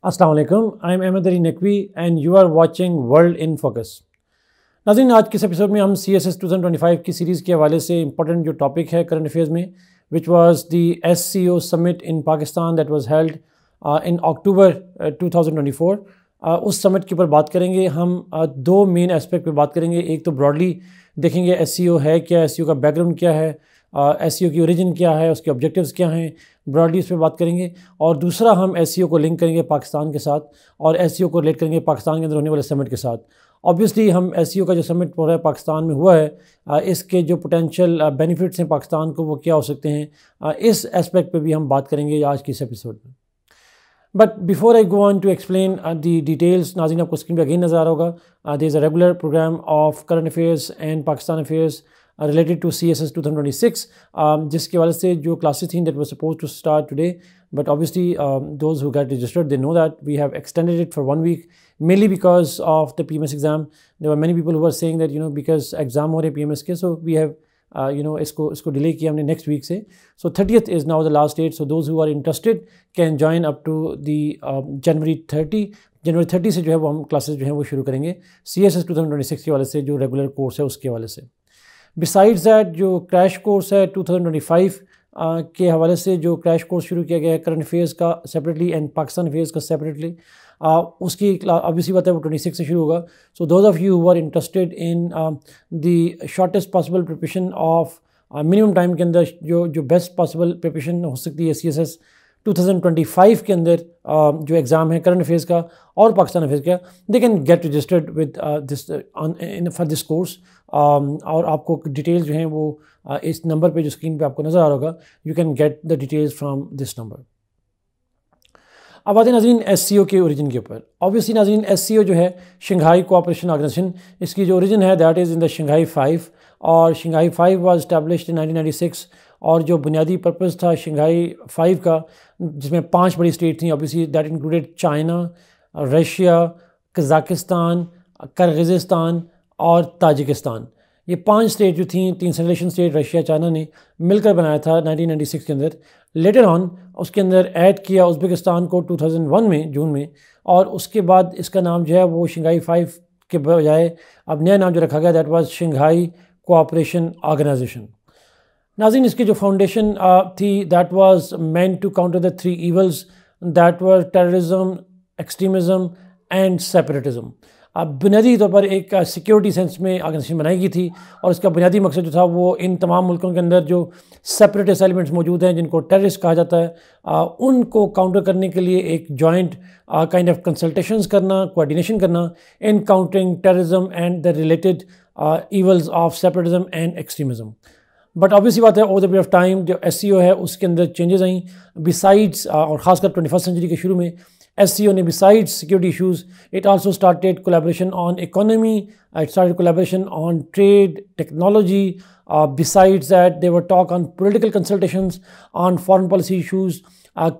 अस्सलाम वालेकुम, I am Ahmed Ali Naqvi and you are watching World in Focus. नाज़रीन, आज के इस एपिसोड में हम CSS 2025 की सीरीज़ के हवाले से इंपॉर्टेंट जो टॉपिक है करंट अफेयर्स में, which was the SCO summit in Pakistan that was held in October 2024, उस समिट के ऊपर बात करेंगे। हम दो मेन एस्पेक्ट पे बात करेंगे। एक तो ब्रॉडली देखेंगे SCO है क्या, SCO का बैकग्राउंड क्या है, SCO की ओरिजिन क्या है, उसके ऑब्जेक्टिव्स क्या हैं, ब्रॉडली इस पर बात करेंगे। और दूसरा हम SCO को लिंक करेंगे पाकिस्तान के साथ और SCO को रिलेट करेंगे पाकिस्तान के अंदर होने वाले समिट के साथ। ऑब्वियसली हम SCO का जो समिट हो रहा है पाकिस्तान में हुआ है, इसके जो पोटेंशियल बेनिफिट्स हैं पाकिस्तान को वो क्या हो सकते हैं, इस एस्पेक्ट पे भी हम बात करेंगे आज की इस एपिसोड में। But before I go on to explain the details, नाज़रीन आपको स्क्रीन पे अगेन नज़र आ रहा होगा, there is a regular programme of current affairs and Pakistan affairs related to CSS 2026, जिसके वाले से जो क्लासेस थी that were supposed to start today, but obviously those who got registered, they know that we have extended it for 1 week, mainly because of the PMS exam. There were many people who were saying that because exam हो रहे PMS के, so we have इसको delay किया हमने next week से. So 30th is now the last date, so those who are interested can join up to the January 30 से जो है वो हम क्लासेस जो हैं वो शुरू करेंगे CSS 2026 के वाले से, जो रेगुलर कोर्स है उसके वाले से। बिसाइड्स दैट जो क्रैश कोर्स है 2025 के हवाले से जो क्रैश कोर्स शुरू किया गया है करंट अफेयर्स का सेपरेटली एंड पाकिस्तान अफेयर्स का सेपरेटली, उसकी ऑब्वियसली बात है वो 26 से शुरू होगा। So those of you who are interested in the shortest possible preparation of minimum time के अंदर जो बेस्ट पॉसिबल प्रिपरेशन हो सकती है CSS 2025 के अंदर जो एग्ज़ाम है करंट अफेयर्स का और पाकिस्तान अफेयर्स का, they can get registered with this for this course. और आपको डिटेल्स जो हैं वो इस नंबर पे जो स्क्रीन पे आपको नज़र आ रहा होगा, you can get the details from this number. अब आते हैं नाज़रीन SCO के ओरिजिन के ऊपर। ऑब्वियसली नाज़रीन SCO जो है शंघाई कोऑपरेशन ऑर्गेनाइजेशन, इसकी जो ओरिजिन है that is in the Shanghai 5, और शंघाई 5 वाज एस्टैब्लिश्ड इन 1996। और जो बुनियादी पर्पस था शंघाई 5 का, जिसमें 5 बड़ी स्टेट थी, obviously that included China, Russia, Kazakhstan, Kyrgyzstan और ताजिकिस्तान। ये 5 स्टेट जो थी, 3 सेलेक्शन स्टेट रशिया चाइना ने मिलकर बनाया था 1996 के अंदर। लेटर ऑन उसके अंदर ऐड किया उज़्बेकिस्तान को 2001 में जून में, और उसके बाद इसका नाम जो है वो शंघाई 5 के बजाय अब नया नाम जो रखा गया that was Shanghai cooperation organisation. नाज़रीन, इसकी जो फाउंडेशन थी that was meant to counter the 3 evils that were terrorism, extremism and separatism. अब बुनियादी तौर पर एक सिक्योरिटी सेंस में ऑर्गेनाइजेशन बनाई गई थी, और इसका बुनियादी मकसद जो था वो इन तमाम मुल्कों के अंदर जो सेपरेटिस्ट एलिमेंट्स मौजूद हैं जिनको टेररिस्ट कहा जाता है, उनको काउंटर करने के लिए एक जॉइंट काइंड ऑफ कंसल्टेशंस करना, कोऑर्डिनेशन करना in countering terrorism and the related evils of separatism and extremism. But obviously बात है over the period of time जो SCO है उसके अंदर चेंजेस आई। बिसाइड्स और ख़ासकर 21st सेंचुरी के शुरू में SCO ने besides security issues, it also started collaboration on economy, it started collaboration on trade, technology. Besides that they were talk on political consultations on foreign policy issues.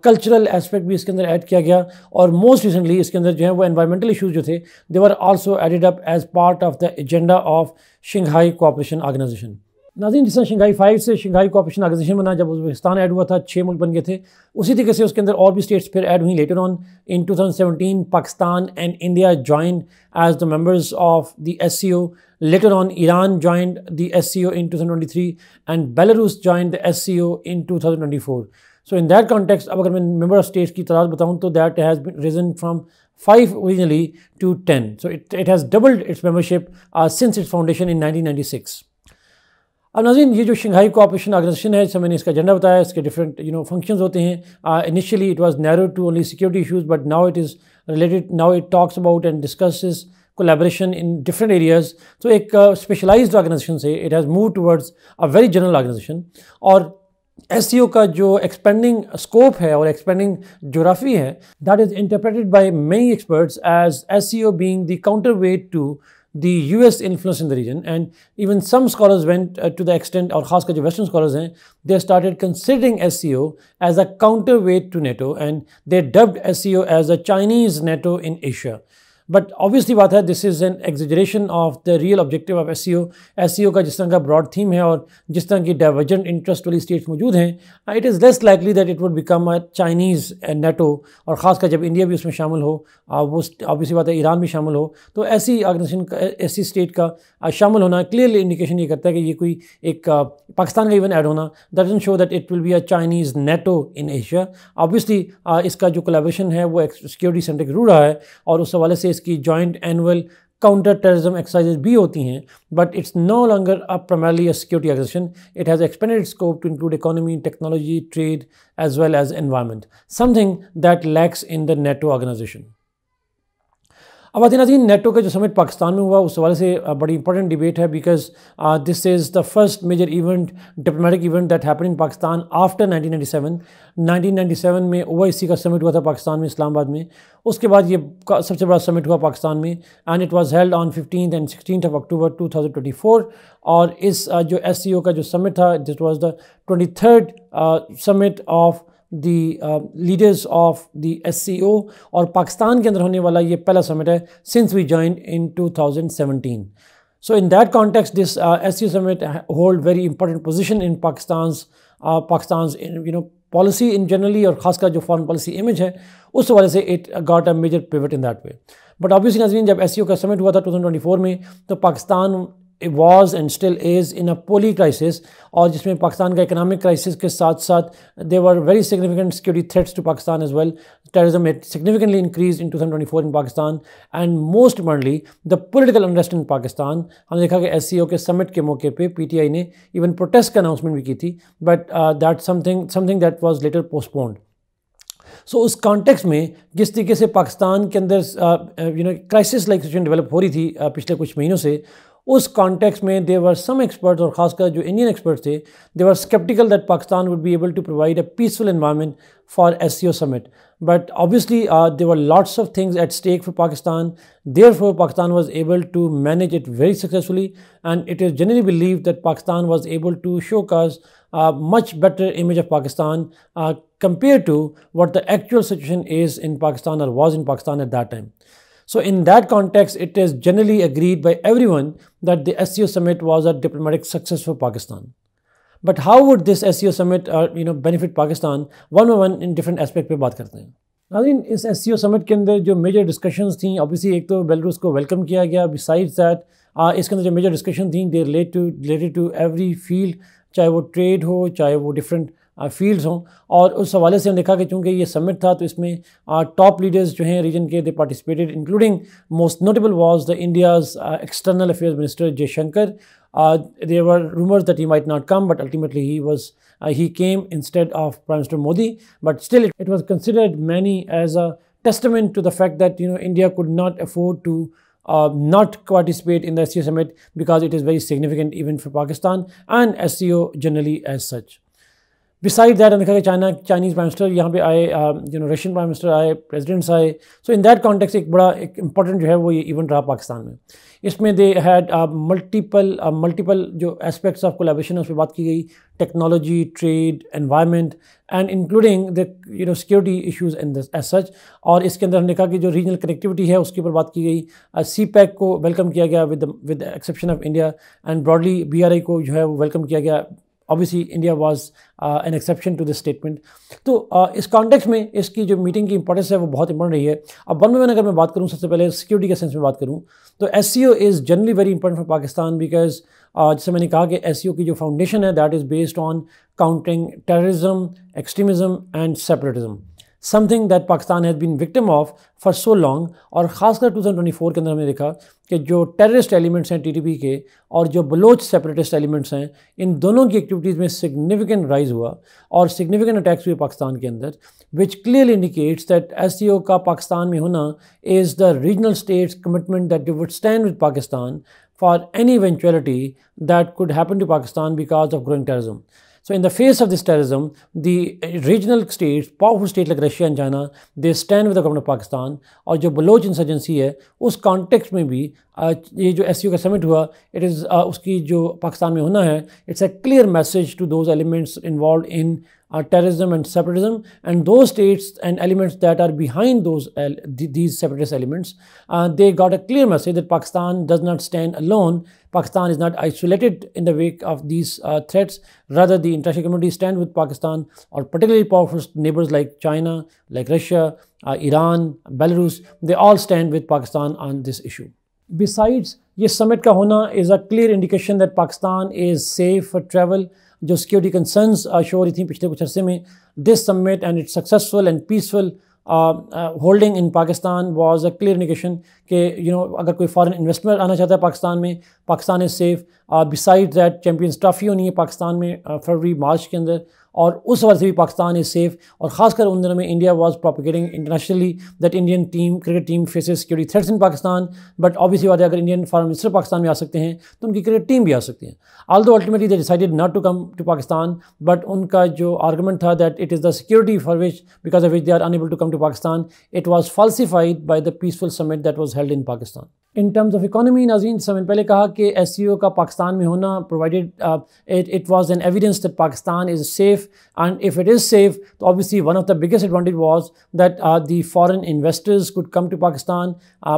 Cultural aspect भी इसके अंदर add किया गया, और most recently इसके अंदर जो है वो एनवायरमेंटल इशूज़ जो थे they were also added up as part of the agenda of Shanghai cooperation organisation. नाज़रीन, जिस तरह शंघाई 5 से शंघाई कोऑपरेशन ऑर्गेनाइजेशन बना, जब उज़्बेकिस्तान ऐड हुआ था 6 मुल्क बन गए थे, उसी तरीके से उसके अंदर और भी स्टेट्स फिर ऐड हुई later on. In 2017 Pakistan and India joined as the members of the SCO। Later on Iran joined the SCO in 2023 and Belarus joined the SCO in 2024। So in that context अब अगर मैं member of states की तादाद बताऊँ तो that has been risen from 5 originally to 10. So it has doubled its membership since its foundation in 1996. अब नाज़रीन, ये जो शंघाई कोऑपरेशन ऑर्गेनाइजेशन है, जैसे मैंने इसका एजेंडा बताया, इसके डिफरेंट फंक्शंस होते हैं। Initially it was narrow to only security issues, but now it is related, now it talks about and discusses collaboration in different areas. तो एक स्पेशलाइज्ड ऑर्गेनाइजेशन से it has move towards a very general organisation. और SCO का जो expanding scope है और expanding geography है, that is interpreted by many experts as SCO being the counterweight to the US influence in the region, and even some scholars went to the extent, और ख़ासकर जो western scholars हैं, they started considering SCO as a counterweight to NATO, and they dubbed SCO as a Chinese NATO in Asia. But obviously बात है this is an exaggeration of the real objective of SCO का जिस तरह का broad theme है और जिस तरह की डाइवर्जेंट इंटरेस्ट वाली स्टेट्स मौजूद हैं, it is less likely that it would become a Chinese NATO, और ख़ासकर जब इंडिया भी उसमें शामिल हो, वो ऑब्वियसली बात है ईरान भी शामिल हो, तो ऐसी ऑर्गेनाइजेशन ऐसी स्टेट का शामिल होना क्लियरली इंडिकेशन ये करता है कि ये कोई एक पाकिस्तान का इवन ऐड होना doesn't show that it will be a Chinese NATO in Asia. Obviously इसका जो कोलैबोरेशन है वो सिक्योरिटी सेंट्रिक रूल रहा है और उस हवाले से इसकी joint annual counter terrorism exercises भी होती हैं, but it's no longer primarily a security organisation. It has expanded scope to include economy, technology, trade as well as environment, something that lacks in the NATO organisation. अब आते नाज़रीन, NATO का जो summit Pakistan में हुआ उस हवाले से बड़ी इंपॉर्टेंट डिबेट है, because this is the first major event, diplomatic event that happened in Pakistan after 1997। 1997 में OIC का समिट हुआ था पाकिस्तान में, इस्लामाबाद में। उसके बाद ये सबसे बड़ा समिट हुआ पाकिस्तान में, and it was held on 15th and 16th of October 2024। और इस जो SCO का जो समिट था, this was the 23rd summit of the leaders of the SCO, और पाकिस्तान के अंदर होने वाला ये पहला समिट है since we joined in 2017। So in that context, this SCO summit hold very important position in Pakistan's policy in generally, और खासकर जो फॉरेन पॉलिसी इमेज है उस वजह से it got a major pivot in that way. But obviously नाज़रीन, जब SCO का समिट हुआ था 2024 में, तो Pakistan was and still is in a poly crisis, और जिसमें पाकिस्तान का इकोनॉमिक क्राइसिस के साथ साथ there were very significant security threats to Pakistan as well. Terrorism had significantly increased in 2024 in Pakistan, and most importantly the political unrest in Pakistan। हमने देखा कि SCO के समिट के मौके पे PTI ने इवन प्रोटेस्ट का अनाउंसमेंट भी की थी, but that something that was later postponed. So उस कॉन्टेक्स्ट में जिस तरीके से पाकिस्तान के अंदर क्राइसिस लाइक सिचुएशन डेवलप हो रही थी पिछले कुछ महीनों से, उस कॉन्टेक्स्ट में देयर वर सम एक्सपर्ट्स, और खासकर जो इंडियन एक्सपर्ट्स थे, they were sceptical that Pakistan would be able to provide a peaceful environment for SCO summit। But obviously there were lots of things at stake for Pakistan, therefore Pakistan was able to manage it very successfully, and it is generally believed that Pakistan was able to showcase a much better image of Pakistan compared to what the actual situation is in Pakistan or was in Pakistan at that time. So in that context, it is generally agreed by everyone that the SCO summit was a diplomatic success for Pakistan. But how would this SCO summit benefit Pakistan? one by one in different aspect पे बात करते हैं। नाज़रीन, इस SCO summit के अंदर जो major discussions थी, ऑब्वियसली एक तो बेलारूस को वेलकम किया गया। बिसाइड्स दैट इसके अंदर जो मेजर डिस्कशन थी दे रिलेटेड टू एवरी फील्ड, चाहे वो ट्रेड हो, चाहे वो डिफरेंट फील्ड्स हों। और उस हवाले से हम देखा कि चूँकि ये समिट था तो इसमें टॉप लीडर्स जो हैं रीजन के, they participated, including most notable was the India's external affairs minister Jaishankar. There were rumors that he might not come, but ultimately he came instead of Prime Minister Modi. But still, it was considered many as a testament to the fact that India could not afford to not participate in the SCO summit, because it is very significant event for Pakistan and SCO generally as such. Besides that, हमने देखा कि Chinese prime minister यहाँ पे आए, Russian prime minister आए, presidents आए। So in that context एक important जो है वो ये इवेंट रहा पाकिस्तान में। इसमें दे हैड मल्टीपल जो एस्पेक्ट्स ऑफ कोलैबोरेशन है उस पर बात की गई, technology, trade, environment, and including the security issues in this as such. और इसके अंदर हमने कहा कि जो रीजनल कनेक्टिविटी है उसके ऊपर बात की गई। CPEC को वेलकम किया गया with exception of India, and broadly BRI को जो है वो वेलकम किया गया। Obviously, India was an exception to this statement. तो इस कॉन्टेक्स्ट में इसकी जो मीटिंग की इंपॉर्टेंस है वो बहुत इंपॉर्टेंट रही है। अब वन में अगर मैं बात करूँ, सबसे पहले सिक्योरिटी के सेंस में बात करूँ तो SCO is generally very important for Pakistan, because जैसे मैंने कहा कि SCO की जो फाउंडेशन है that is based on countering terrorism, extremism and separatism, something that Pakistan has been victim of for so long. और ख़ासकर 2024 के अंदर हमने देखा कि जो टेररिस्ट एलिमेंट्स हैं TTP के और जो बलोच सेपरेटिस्ट एलिमेंट्स हैं, इन दोनों की एक्टिविटीज़ में सिग्निफिकेंट राइज़ हुआ और सिग्निफिकेंट अटैक्स हुए पाकिस्तान के अंदर, which clearly indicates that SCO का पाकिस्तान में होना is the regional states commitment that they would stand with Pakistan for any eventuality that could happen to Pakistan because of growing terrorism. So in the face of this terrorism, the regional states, powerful states like Russia and China, they stand with the government of Pakistan। और जो Bloch insurgency है उस context में भी ये जो SCO का summit हुआ, इट इज़ उसकी जो पाकिस्तान में होना है, it's a clear message to those elements involve in terrorism and separatism, and those states and elements that are behind these separatist elements, they got a clear message that Pakistan does not stand alone. Pakistan is not isolated in the wake of these threats. Rather, the international community stand with Pakistan, or particularly powerful neighbors like China, like Russia, Iran, Belarus. They all stand with Pakistan on this issue. Besides, ये summit का होना is a clear indication that Pakistan is safe for travel. जो security concerns show हो रही थी पिछले कुछ अरसे में, this summit and its successful and peaceful holding in Pakistan was a clear indication कि अगर कोई foreign investor आना चाहता है पाकिस्तान में, Pakistan is safe. Besides that, Champions Trophy होनी है पाकिस्तान में फरवरी मार्च के अंदर, और उस वजह से भी पाकिस्तान इज़ सेफ़. और ख़ासकर उन दिनों में India was propagating internationally that Indian team, cricket team faces security threats in Pakistan. But obviously बात है, अगर इंडियन फॉरेन मिनिस्टर पाकिस्तान में आ सकते हैं तो उनकी क्रिकेट टीम भी आ सकती है. Although ultimately they decided not to come to Pakistan, but उनका जो आर्गूमेंट था that it is the security for which because of which they are unable to come to Pakistan, it was falsified by the peaceful summit that was held in Pakistan. In terms of economy, नाज़रीन, समय पहले कहा कि SCO का पाकिस्तान में होना provided it was an evidence that Pakistan is safe, and if it is safe, so obviously one of the biggest advantage was that the foreign investors could come to Pakistan.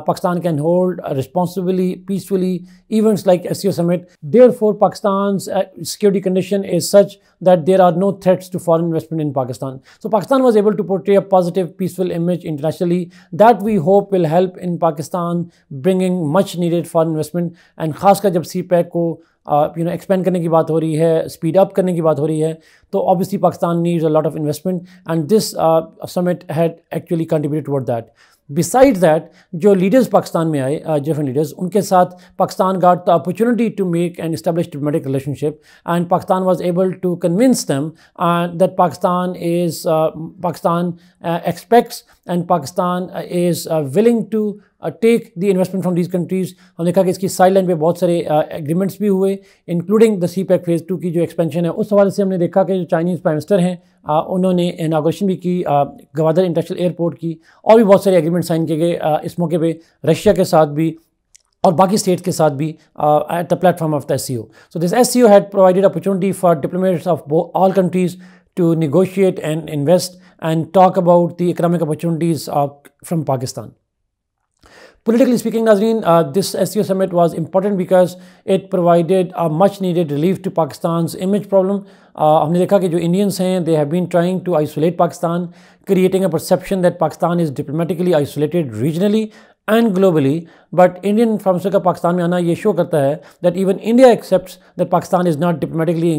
Pakistan can hold responsibly, peacefully events like SCO summit. Therefore, Pakistan's security condition is such that there are no threats to foreign investment in Pakistan. So Pakistan was able to portray a positive, peaceful image internationally that we hope will help in Pakistan bringing much needed foreign investment. And खासकर जब CPEC को expand करने की बात हो रही है, speed up करने की बात हो रही है, तो obviously Pakistan needs a lot of investment, and this summit had actually contributed toward that. Besides that, जो लीडर्स पाकिस्तान में आए, डिफरेंट लीडर्स, उनके साथ Pakistan got the opportunity to make and establish diplomatic relationship, and Pakistan was able to convince them that Pakistan expects and Pakistan is willing to take the investment from these countries. हमने देखा कि इसकी side line पे बहुत सारे agreements भी हुए, including the CPEC phase 2 की जो एक्सपेंशन है. उस हवाले से हमने देखा कि जो चाइनीज़ प्राइम मिनिस्टर हैं उन्होंने इनाग्रेशन भी की गवादर इंटरनेशनल एयरपोर्ट की, और भी बहुत सारे एग्रीमेंट साइन किए गए इस मौके पे रशिया के साथ भी और बाकी स्टेट्स के साथ भी at the platform of the SCO. So this SCO had provided opportunity for diplomats of all countries to negotiate and invest and talk about the economic opportunities from Pakistan. Politically speaking, Nazreen, this SCO summit was important because it provided a much needed relief to Pakistan's image problem. हमने देखा कि जो Indians हैं, they have been trying to isolate Pakistan, creating a perception that Pakistan is diplomatically isolated regionally and globally. But Indian pharmaceutical का पाकिस्तान में आना ये show करता है that even India accepts that Pakistan is not diplomatically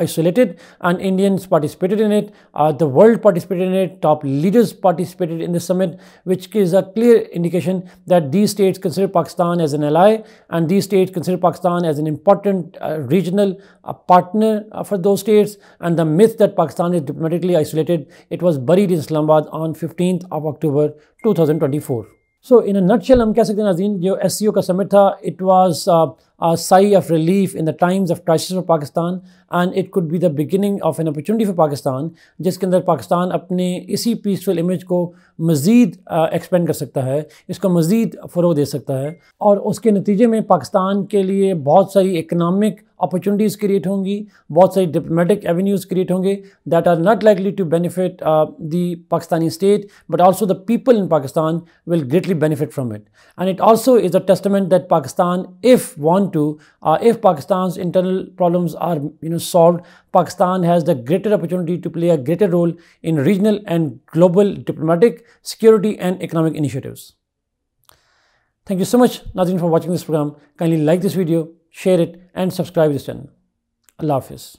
isolated, and Indians participated in it. The world participated in it. Top leaders participated in the summit, which is a clear indication that these states consider Pakistan as an ally, and these states consider Pakistan as an important regional partner for those states. And the myth that Pakistan is diplomatically isolated, it was buried in Islamabad on 15th of October 2024. So in a nutshell, हम कह सकते हैं नाज़रीन, जो SCO का summit था, it was a sigh of relief in the times of crisis for Pakistan, and it could be the beginning of an opportunity for Pakistan, जिसके अंदर पाकिस्तान अपने इसी पीसफुल इमेज को मज़ीद एक्सपेंड कर सकता है, इसको मज़ीद फ़रोग़ दे सकता है, और उसके नतीजे में पाकिस्तान के लिए बहुत सारी इकनॉमिक अपॉर्चुनिटीज़ क्रिएट होंगी, बहुत सारी डिप्लोमेटिक एवेन्यूज़ क्रिएट होंगे that are not likely to benefit the Pakistani state, but also the people in Pakistan will greatly benefit from it. And it also is a testament that Pakistan, if Pakistan's internal problems are solved, Pakistan has the greater opportunity to play a greater role in regional and global diplomatic, security and economic initiatives. Thank you so much, Nazreen, for watching this program. Kindly like this video, share it and subscribe to this channel. Allah Hafiz.